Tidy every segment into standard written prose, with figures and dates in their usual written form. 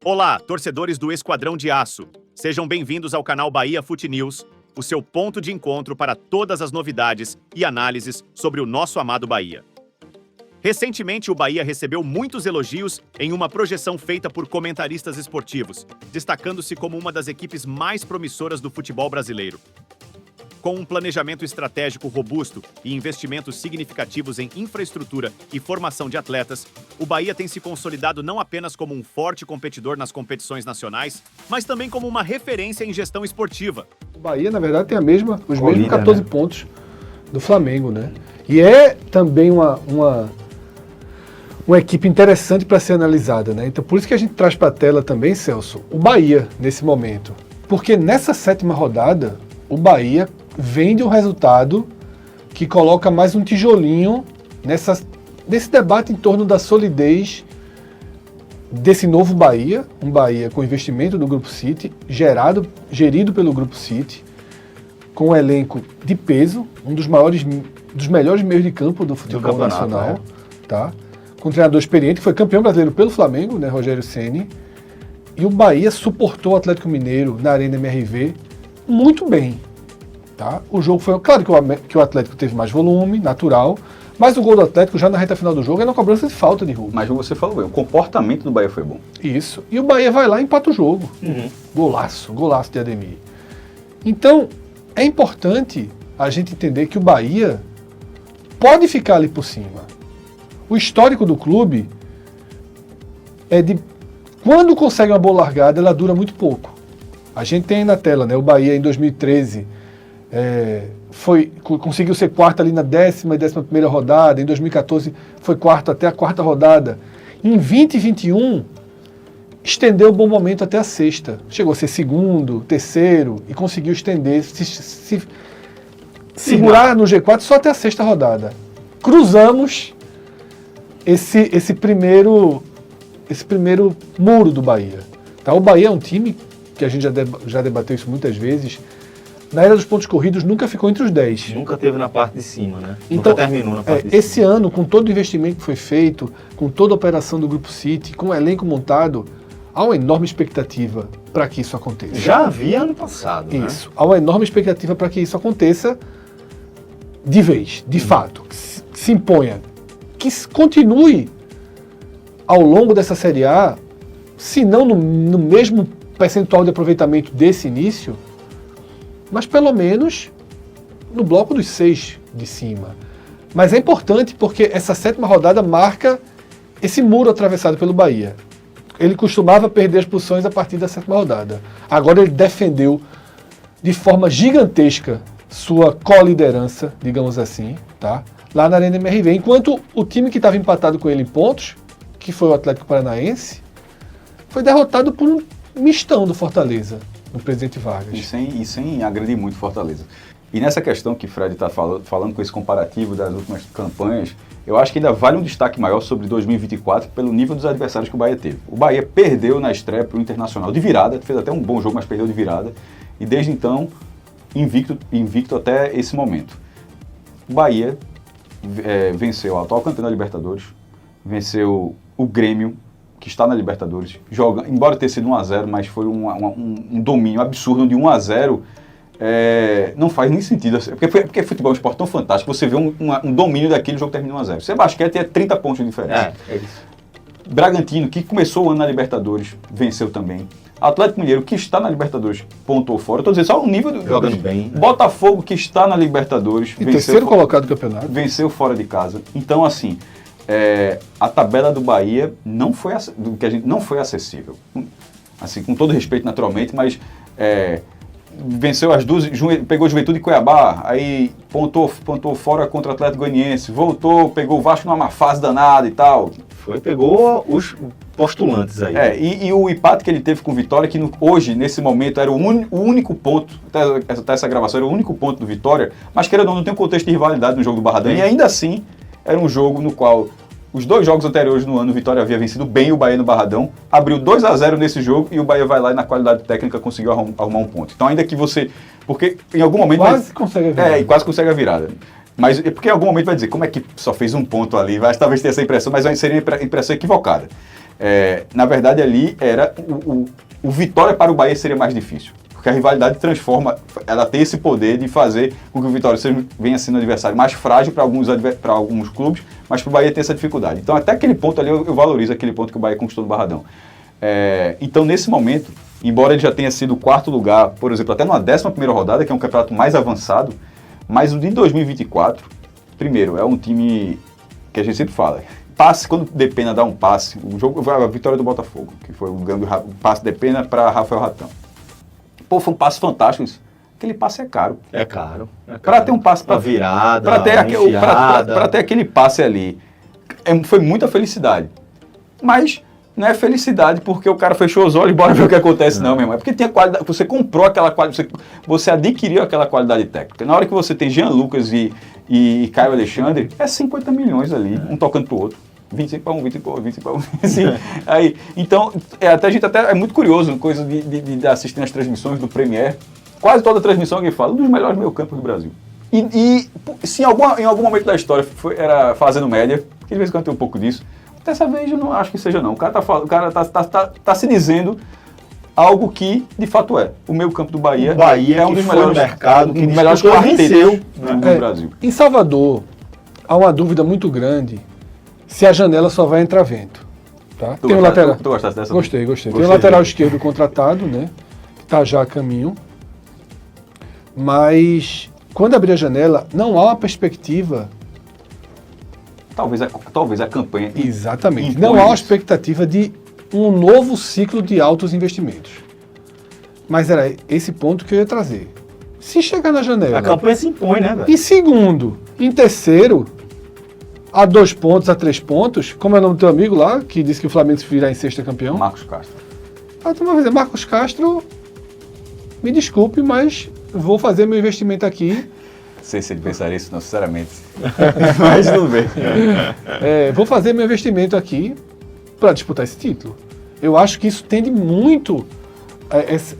Olá, torcedores do Esquadrão de Aço. Sejam bem-vindos ao canal Bahia Fute News, o seu ponto de encontro para todas as novidades e análises sobre o nosso amado Bahia. Recentemente, o Bahia recebeu muitos elogios em uma projeção feita por comentaristas esportivos, destacando-se como uma das equipes mais promissoras do futebol brasileiro. Com um planejamento estratégico robusto e investimentos significativos em infraestrutura e formação de atletas, o Bahia tem se consolidado não apenas como um forte competidor nas competições nacionais, mas também como uma referência em gestão esportiva. O Bahia, na verdade, tem os mesmos 14 pontos do Flamengo, né? E é também uma equipe interessante para ser analisada, né? Então, por isso que a gente traz para a tela também, Celso, o Bahia nesse momento. Porque nessa 7ª rodada, o Bahia vem de um resultado que coloca mais um tijolinho nesse debate em torno da solidez desse novo Bahia, um Bahia com investimento do Grupo City, gerido pelo Grupo City, com um elenco de peso, um dos melhores meios de campo do futebol nacional, tá? Com um treinador experiente, que foi campeão brasileiro pelo Flamengo, né, Rogério Ceni, e o Bahia suportou o Atlético Mineiro na Arena MRV muito bem. Tá? O jogo foi... Claro que o Atlético teve mais volume, natural, mas o gol do Atlético já na reta final do jogo era uma cobrança de falta de Rubens. Mas você falou bem, o comportamento do Bahia foi bom. Isso. E o Bahia vai lá e empata o jogo. Golaço de Ademir. Então, é importante a gente entender que o Bahia pode ficar ali por cima. O histórico do clube é de... Quando consegue uma boa largada, ela dura muito pouco. A gente tem aí na tela, né? O Bahia em 2013... conseguiu ser quarto ali na 10ª e 11ª rodada. Em 2014 foi quarto até a 4ª rodada. Em 2021 estendeu o bom momento até a 6ª. Chegou a ser segundo, terceiro e conseguiu estender, segurar no G4 só até a 6ª rodada. Cruzamos esse primeiro muro do Bahia. Tá? O Bahia é um time que a gente já debateu isso muitas vezes. Na era dos pontos corridos, nunca ficou entre os 10. Nunca teve na parte de cima, né? Então, nunca terminou na parte de cima. Esse ano, com todo o investimento que foi feito, com toda a operação do Grupo City, com o elenco montado, há uma enorme expectativa para que isso aconteça. Já havia ano passado, Isso. Né? Há uma enorme expectativa para que isso aconteça de vez, de fato. Que se imponha. Que continue ao longo dessa Série A, se não no mesmo percentual de aproveitamento desse início, mas pelo menos no bloco dos 6 de cima. Mas é importante porque essa 7ª rodada marca esse muro atravessado pelo Bahia. Ele costumava perder as posições a partir da 7ª rodada. Agora ele defendeu de forma gigantesca sua co-liderança, digamos assim, tá? Lá na Arena MRV. Enquanto o time que estava empatado com ele em pontos, que foi o Atlético Paranaense, foi derrotado por um mistão do Fortaleza, no Presidente Vargas. E sem agredir muito Fortaleza. E nessa questão que o Fred está falando com esse comparativo das últimas campanhas, eu acho que ainda vale um destaque maior sobre 2024 pelo nível dos adversários que o Bahia teve. O Bahia perdeu na estreia para o Internacional de virada, fez até um bom jogo, mas perdeu de virada. E desde então, invicto até esse momento. O Bahia venceu o atual campeão da Libertadores, venceu o Grêmio, que está na Libertadores, embora tenha sido 1-0, mas foi um domínio absurdo de 1-0, não faz nem sentido. Porque futebol é um esporte tão fantástico, você vê um domínio daquele jogo termina 1-0. Se é basquete, é 30 pontos de diferença. É isso. Bragantino, que começou o ano na Libertadores, venceu também. Atlético Mineiro, que está na Libertadores, pontuou fora. Estou dizendo só o nível jogando bem. Botafogo, que está na Libertadores, e terceiro colocado do campeonato. Venceu fora de casa. Então, assim... a tabela do Bahia não foi acessível. Assim, com todo respeito, naturalmente, mas venceu as duas, pegou Juventude e Cuiabá, aí pontuou fora contra o Atlético Goianiense, voltou, pegou o Vasco numa má fase danada e tal. Pegou os postulantes aí. E o empate que ele teve com o Vitória, que hoje, nesse momento, era o único ponto, até essa gravação, era o único ponto do Vitória, mas querendo ou não, tem um contexto de rivalidade no jogo do Barradão, e ainda assim, era um jogo no qual os 2 jogos anteriores no ano o Vitória havia vencido bem o Bahia no Barradão, abriu 2-0 nesse jogo e o Bahia vai lá e na qualidade técnica conseguiu arrumar um ponto. Então ainda que você... Porque em algum momento... Consegue a virada. E quase consegue a virada. Mas porque em algum momento vai dizer, como é que só fez um ponto ali? Talvez tenha essa impressão, mas seria a impressão equivocada. Na verdade, ali era o Vitória para o Bahia seria mais difícil. Porque a rivalidade transforma, ela tem esse poder de fazer com que o Vitória venha sendo um adversário mais frágil para alguns clubes, mas para o Bahia ter essa dificuldade. Então, até aquele ponto ali, eu valorizo aquele ponto que o Bahia conquistou no Barradão. Então, nesse momento, embora ele já tenha sido o 4º lugar, por exemplo, até numa 11ª rodada, que é um campeonato mais avançado, mas o de 2024, primeiro, é um time que a gente sempre fala, passe, quando Depena dá um passe, a vitória do Botafogo, que foi o passe Depena para Rafael Ratão. Pô, foi um passe fantástico isso. Aquele passe é caro. É caro. Para ter um passe... Para virada, para ter aquele passe ali, foi muita felicidade. Mas não é felicidade porque o cara fechou os olhos e bora ver o que acontece, não, meu irmão. É porque tem a qualidade, você comprou aquela qualidade, você adquiriu aquela qualidade técnica. Na hora que você tem Jean Lucas e Caio Alexandre, é 50 milhões ali, um tocando pro outro. 25 para um, 25 para um. Assim, aí, então, a gente é muito curioso, coisa de assistir as transmissões do Premier. Quase toda transmissão alguém fala, um dos melhores meio-campos do Brasil. E se em algum momento da história era fazendo média, que de vez em quando tem um pouco disso, dessa vez eu não acho que seja não. O cara tá se dizendo algo que de fato é. O meio-campo do Bahia, é um dos melhores mercados, um dos melhores quartetos do Brasil. Em Salvador, há uma dúvida muito grande se a janela só vai entrar vento. Tá? Tem um lateral. Tu gostaste dessa? Gostei. Tem um lateral esquerdo contratado, né? Que está já a caminho. Mas quando abrir a janela, não há uma perspectiva. Talvez a campanha. Exatamente. Não há uma expectativa de um novo ciclo de altos investimentos. Mas era esse ponto que eu ia trazer. Se chegar na janela. A campanha se impõe, né, velho? Em segundo, em terceiro, a 2 pontos, a 3 pontos, como é o nome do teu amigo lá, que disse que o Flamengo se virá em sexta campeão? Marcos Castro. Tu vai dizer, Marcos Castro, me desculpe, mas vou fazer meu investimento aqui. Não sei se ele pensaria isso, não, sinceramente. Mas tudo bem. Vou fazer meu investimento aqui para disputar esse título. Eu acho que isso tende muito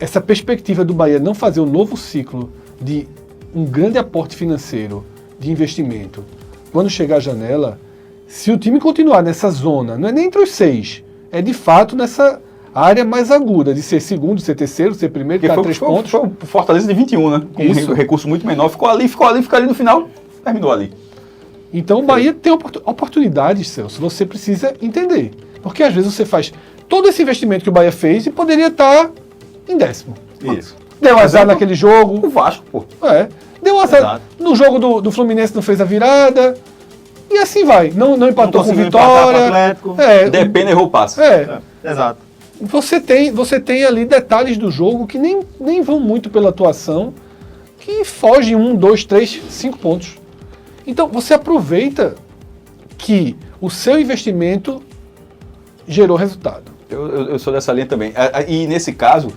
essa perspectiva do Bahia não fazer um novo ciclo de um grande aporte financeiro de investimento. Quando chegar a janela, se o time continuar nessa zona, não é nem entre os 6, é de fato nessa área mais aguda, de ser segundo, ser terceiro, ser primeiro, dar 3 pontos. Foi o Fortaleza de 21, né? Com um recurso muito menor, ficou ali no final, terminou ali. Então o Bahia tem oportunidades, Celso, você precisa entender. Porque às vezes você faz todo esse investimento que o Bahia fez e poderia estar em 10º. Isso. Deu azar naquele jogo. O Vasco, pô. Deu azar. No jogo do Fluminense não fez a virada. E assim vai. Não empatou com Vitória. Depende, errou o passe. Exato. Você tem ali detalhes do jogo que nem vão muito pela atuação, que fogem 1, 2, 3, 5 pontos. Então você aproveita que o seu investimento gerou resultado. Eu sou dessa linha também. E nesse caso,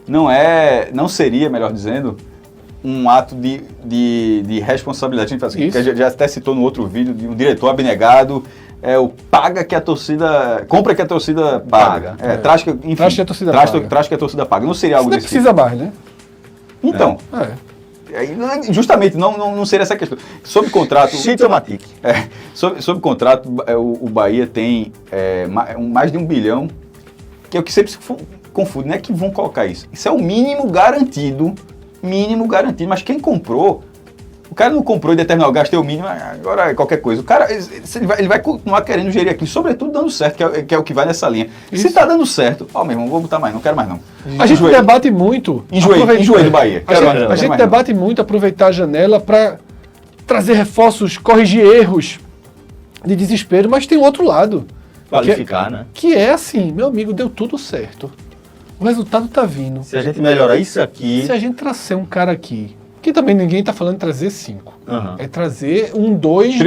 não seria, melhor dizendo, um ato de responsabilidade. A gente já até citou no outro vídeo de um diretor abnegado, o paga que a torcida... Compra que a torcida paga. Traz que a torcida paga. Traz que a torcida paga. Não seria algo desse tipo. Precisa mais, né? Então... Justamente, não seria essa questão. Sob contrato... Sob contrato, o Bahia tem mais de 1 bilhão, que é o que sempre se confunde, não é que vão colocar isso. Isso é o mínimo garantido, mas quem comprou, o cara não comprou e determinou, gastei o mínimo, agora é qualquer coisa. O cara, ele vai continuar querendo gerir aqui, sobretudo dando certo, que é o que vai nessa linha. Isso. Se tá dando certo, meu irmão, vou botar mais, não quero mais não. A gente debate muito... Enjoei do Bahia. A gente debate muito aproveitar a janela para trazer reforços, corrigir erros de desespero, mas tem outro lado. Qualificar, né? Que é assim, meu amigo, deu tudo certo. O resultado tá vindo. Se a gente melhorar isso aqui... Se a gente trazer um cara aqui, que também ninguém tá falando de trazer 5. É trazer 1, 2...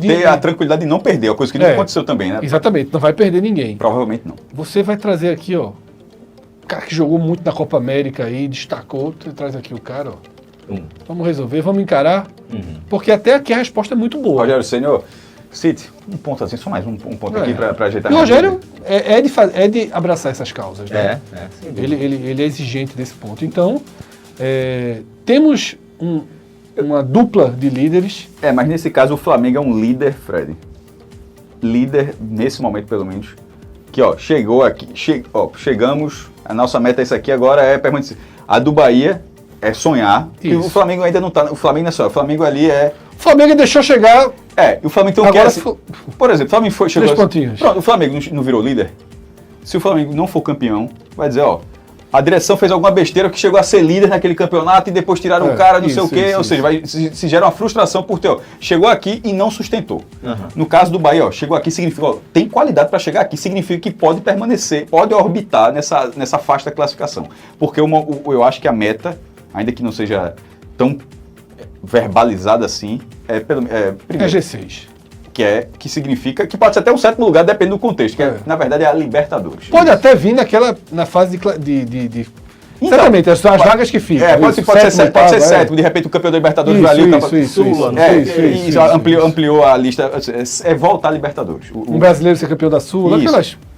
Ter a tranquilidade de não perder, a coisa que não aconteceu também, né? Exatamente, não vai perder ninguém. Provavelmente não. Você vai trazer aqui, ó, o cara que jogou muito na Copa América aí, destacou, você traz aqui o cara, ó. Vamos resolver, vamos encarar, porque até aqui a resposta é muito boa. Rogério Senhor, City, um ponto assim, só mais um ponto aqui para ajeitar. E o Rogério é de abraçar essas causas, né? Ele é exigente desse ponto. Então, temos uma dupla de líderes. Mas nesse caso o Flamengo é um líder, Fred. Líder, nesse momento pelo menos, que ó, chegou aqui, chegamos, a nossa meta é isso aqui, agora é permanecer. A do Bahia é sonhar, e o Flamengo ainda não tá, o Flamengo não é só, o Flamengo ali é... O Flamengo deixou chegar... E o Flamengo então agora quer... Por exemplo, o Flamengo chegou... 3 pontinhos. Pronto, o Flamengo não virou líder? Se o Flamengo não for campeão, vai dizer, ó, a direção fez alguma besteira que chegou a ser líder naquele campeonato e depois tiraram o cara, não sei o quê, ou seja, se gera uma frustração por ter, ó, chegou aqui e não sustentou. No caso do Bahia, ó, chegou aqui significa, ó, tem qualidade para chegar aqui, significa que pode permanecer, pode orbitar nessa faixa da classificação. Porque eu acho que a meta, ainda que não seja tão verbalizada assim, primeiro, G6. Que significa que pode ser até um sétimo lugar, dependendo do contexto, que na verdade é a Libertadores. Pode até vir na fase de então, certamente, as vagas que ficam. Pode ser sétimo, de repente o campeão da Libertadores vai ali, ampliou a lista, volta à Libertadores. Um brasileiro ser campeão da Sul,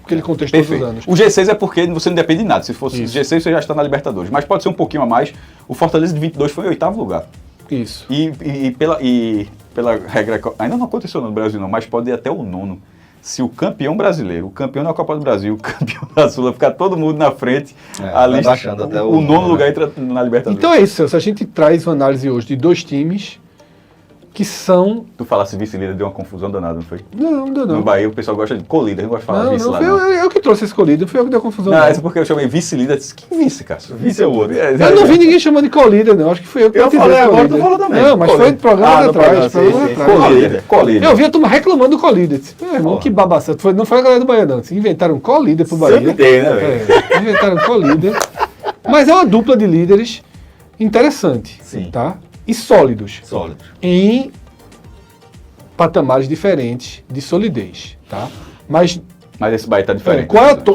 aquele contexto todos os anos. O G6 é porque você não depende de nada, se fosse G6 você já está na Libertadores, mas pode ser um pouquinho a mais. O Fortaleza de 22 foi em 8º lugar. Isso. E pela regra, ainda não aconteceu no Brasil não, mas pode ir até o 9º. Se o campeão brasileiro, o campeão da Copa do Brasil, o campeão da Sula, ficar todo mundo na frente, a lista, baixando até o 9º lugar entra na Libertadores. Então é isso, Celso. A gente traz uma análise hoje de 2 times que são... Tu falasse vice-líder, deu uma confusão danada, não foi? Não. No Bahia o pessoal gosta de co-líder, não gosta de falar vice lá. Não, eu que trouxe esse co-líder, foi eu que deu confusão. Não, é porque eu chamei vice-líder, disse, que vice, cara? Vice é o outro. Eu não vi ninguém chamando de co-líder, não. Acho que foi eu que falei agora, tu falou também. Não, mas foi no programa atrás. Co-líder. Eu vi a turma reclamando do co-líder. Meu irmão, que babaçado. Não foi a galera do Bahia, não. Inventaram um co-líder pro Bahia. Sempre tem, né, velho? Inventaram um co-líder. Mas é uma dupla de líderes interessante. Sim. Tá? E sólidos. Sólidos. Em patamares diferentes de solidez, tá? Mas esse Bahia tá diferente.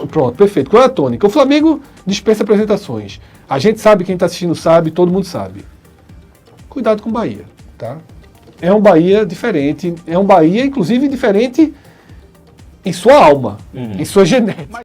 Pronto, perfeito. Qual é a tônica? O Flamengo dispensa apresentações. A gente sabe, quem está assistindo sabe, todo mundo sabe. Cuidado com o Bahia, tá? É um Bahia diferente, inclusive, diferente em sua alma, em sua genética.